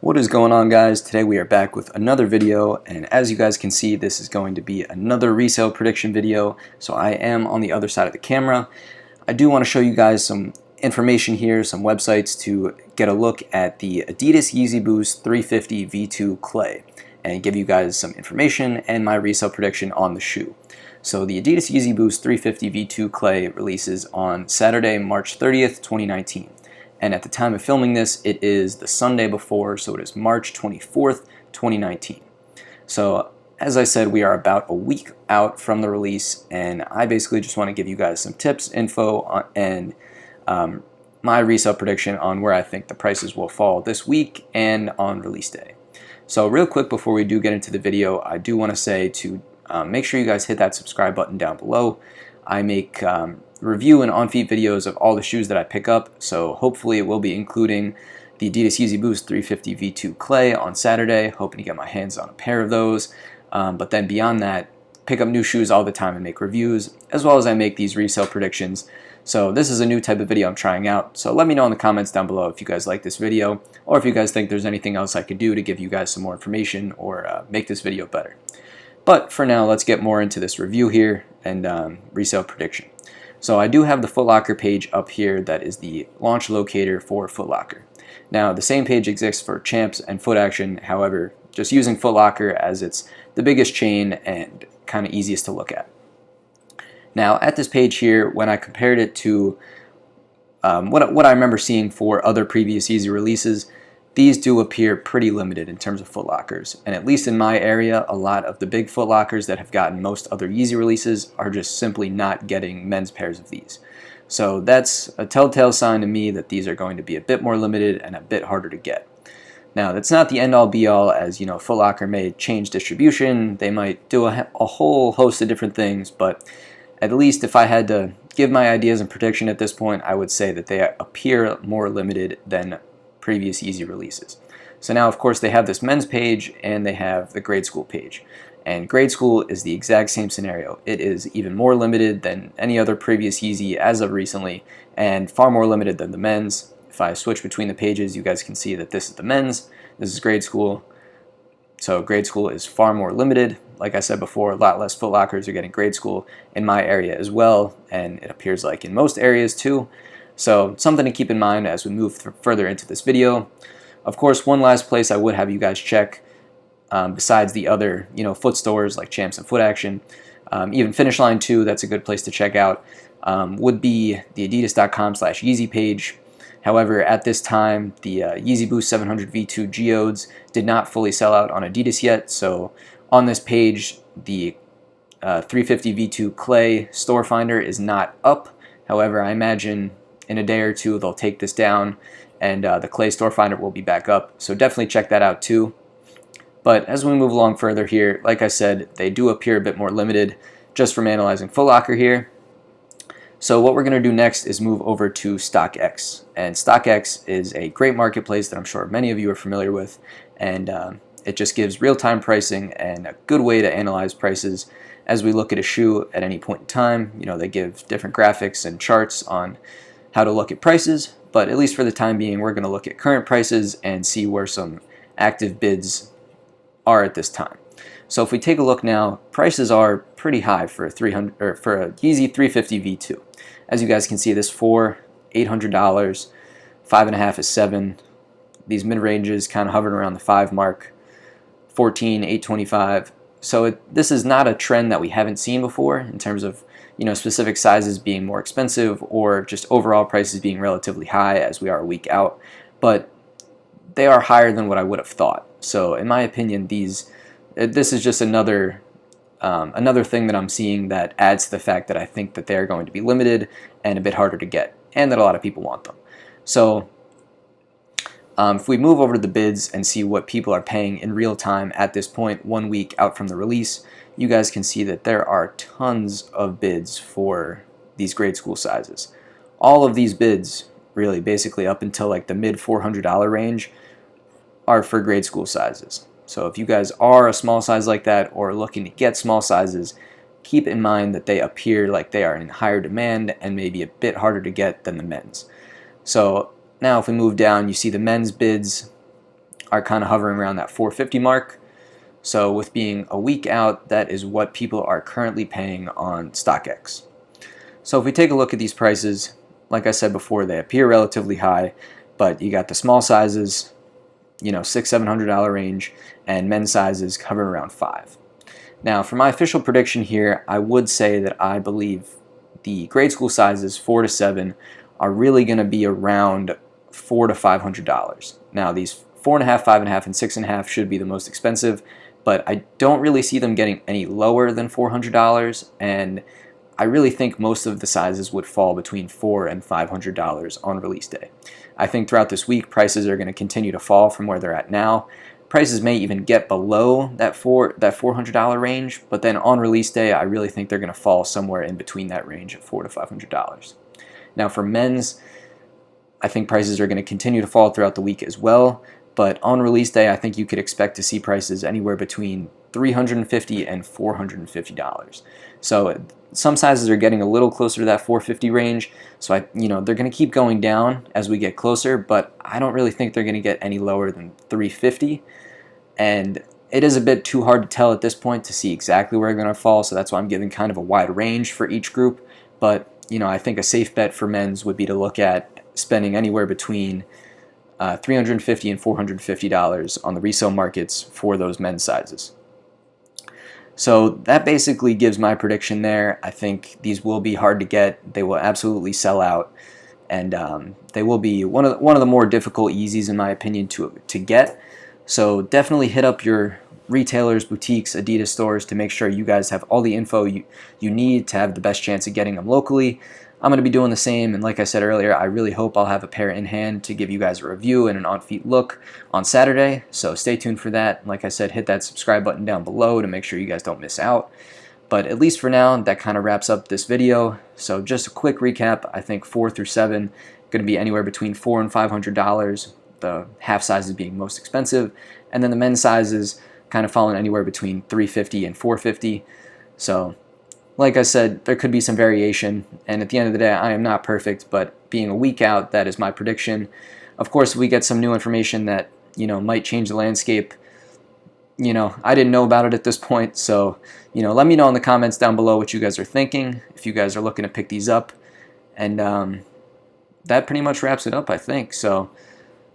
What is going on, guys? Today we are back with another video, and as you guys can see, this is going to be another resale prediction video. So I am on the other side of the camera. I do want to show you guys some information here, some websites to get a look at the Adidas Yeezy Boost 350 V2 Clay and give you guys some information and my resale prediction on the shoe. So the Adidas Yeezy Boost 350 V2 Clay releases on Saturday, March 30th, 2019. And at the time of filming this, it is the Sunday before, so it is March 24th, 2019. So as I said, we are about a week out from the release, and I basically just want to give you guys some tips, info, and my resale prediction on where I think the prices will fall this week and on release day. So real quick before we do get into the video, I do want to say to make sure you guys hit that subscribe button down below. I make review and on-feet videos of all the shoes that I pick up, so hopefully it will be including the Adidas Yeezy Boost 350 V2 Clay on Saturday, hoping to get my hands on a pair of those. But then beyond that, pick up new shoes all the time and make reviews, as well as I make these resale predictions. So this is a new type of video I'm trying out, so let me know in the comments down below if you guys like this video, or if you guys think there's anything else I could do to give you guys some more information or make this video better. But for now, let's get more into this review here and resale prediction. So I do have the Foot Locker page up here that is the launch locator for Foot Locker. Now the same page exists for Champs and Foot Action, however, just using Foot Locker as it's the biggest chain and kind of easiest to look at. Now at this page here, when I compared it to what I remember seeing for other previous Yeezy releases, these do appear pretty limited in terms of Foot Lockers, and at least in my area, a lot of the big Foot Lockers that have gotten most other Yeezy releases are just simply not getting men's pairs of these. So that's a telltale sign to me that these are going to be a bit more limited and a bit harder to get. Now that's not the end-all be-all, as you know, Foot Locker may change distribution, they might do a whole host of different things, but at least if I had to give my ideas and prediction at this point, I would say that they appear more limited than previous Yeezy releases. So now of course they have this men's page and they have the grade school page, and grade school is the exact same scenario. It is even more limited than any other previous Yeezy as of recently, and far more limited than the men's. If I switch between the pages, you guys can see that this is the men's, this is grade school. So grade school is far more limited. Like I said before, a lot less Foot Lockers are getting grade school in my area as well, and it appears like in most areas too. So something to keep in mind as we move further into this video. Of course, one last place I would have you guys check, besides the other foot stores like Champs and Foot Action, even Finish Line too, that's a good place to check out, would be the adidas.com/Yeezy page. However, at this time, the Yeezy Boost 700 V2 Geodes did not fully sell out on Adidas yet, so on this page, the 350 V2 Clay store finder is not up. However, I imagine in a day or two they'll take this down and the Clay store finder will be back up, so definitely check that out too. But as we move along further here, like I said, they do appear a bit more limited just from analyzing Foot Locker here. So what we're going to do next is move over to StockX, and StockX is a great marketplace that I'm sure many of you are familiar with, and it just gives real-time pricing and a good way to analyze prices as we look at a shoe at any point in time. They give different graphics and charts on how to look at prices, but at least for the time being, we're going to look at current prices and see where some active bids are at this time. So if we take a look now, prices are pretty high for a Yeezy 350 V2. As you guys can see, this $800, 5.5 is $7. These mid ranges kind of hovering around the 5 mark, 14, 825. So this is not a trend that we haven't seen before in terms of specific sizes being more expensive or just overall prices being relatively high as we are a week out, but they are higher than what I would have thought. So in my opinion, this is just another thing that I'm seeing that adds to the fact that I think that they're going to be limited and a bit harder to get, and that a lot of people want them. So if we move over to the bids and see what people are paying in real time at this point, 1 week out from the release, you guys can see that there are tons of bids for these grade school sizes. All of these bids, really basically up until like the mid $400 range, are for grade school sizes. So if you guys are a small size like that or looking to get small sizes, keep in mind that they appear like they are in higher demand and maybe a bit harder to get than the men's. So now if we move down, you see the men's bids are kind of hovering around that 450 mark. So with being a week out, that is what people are currently paying on StockX. So if we take a look at these prices, like I said before, they appear relatively high, but you got the small sizes, you know, $600–700 range, and men's sizes hovering around $5. Now, for my official prediction here, I would say that I believe the grade school sizes 4 to 7 are really going to be around $400 to $500. Now, these 4.5, 5.5, and 6.5 should be the most expensive, but I don't really see them getting any lower than $400, and I really think most of the sizes would fall between $400 and $500 on release day. I think throughout this week, prices are going to continue to fall from where they're at now. Prices may even get below that $400 range, but then on release day, I really think they're going to fall somewhere in between that range of $400 to $500. Now for men's, I think prices are going to continue to fall throughout the week as well, but on release day, I think you could expect to see prices anywhere between $350 and $450. So some sizes are getting a little closer to that $450 range, so they're going to keep going down as we get closer, but I don't really think they're going to get any lower than $350. And it is a bit too hard to tell at this point to see exactly where they're going to fall, so that's why I'm giving kind of a wide range for each group. But I think a safe bet for men's would be to look at spending anywhere between $350 and $450 on the resale markets for those men's sizes. So that basically gives my prediction there. I think these will be hard to get. They will absolutely sell out, and they will be one of the more difficult Yeezys in my opinion to get. So definitely hit up your retailers, boutiques, Adidas stores to make sure you guys have all the info you need to have the best chance of getting them locally. I'm going to be doing the same, and like I said earlier, I really hope I'll have a pair in hand to give you guys a review and an on-feet look on Saturday, so stay tuned for that. Like I said, hit that subscribe button down below to make sure you guys don't miss out. But at least for now, that kind of wraps up this video. So just a quick recap, I think 4 through 7 going to be anywhere between $400 and $500, the half sizes being most expensive, and then the men's sizes kind of falling anywhere between $350 and $450. So like I said, there could be some variation, and at the end of the day, I am not perfect, but being a week out, that is my prediction. Of course, if we get some new information that, might change the landscape, I didn't know about it at this point, so, let me know in the comments down below what you guys are thinking, if you guys are looking to pick these up, and that pretty much wraps it up, I think. So,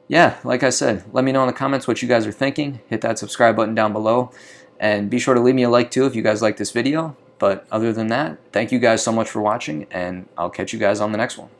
yeah, like I said, let me know in the comments what you guys are thinking. Hit that subscribe button down below, and be sure to leave me a like too if you guys like this video. But other than that, thank you guys so much for watching, and I'll catch you guys on the next one.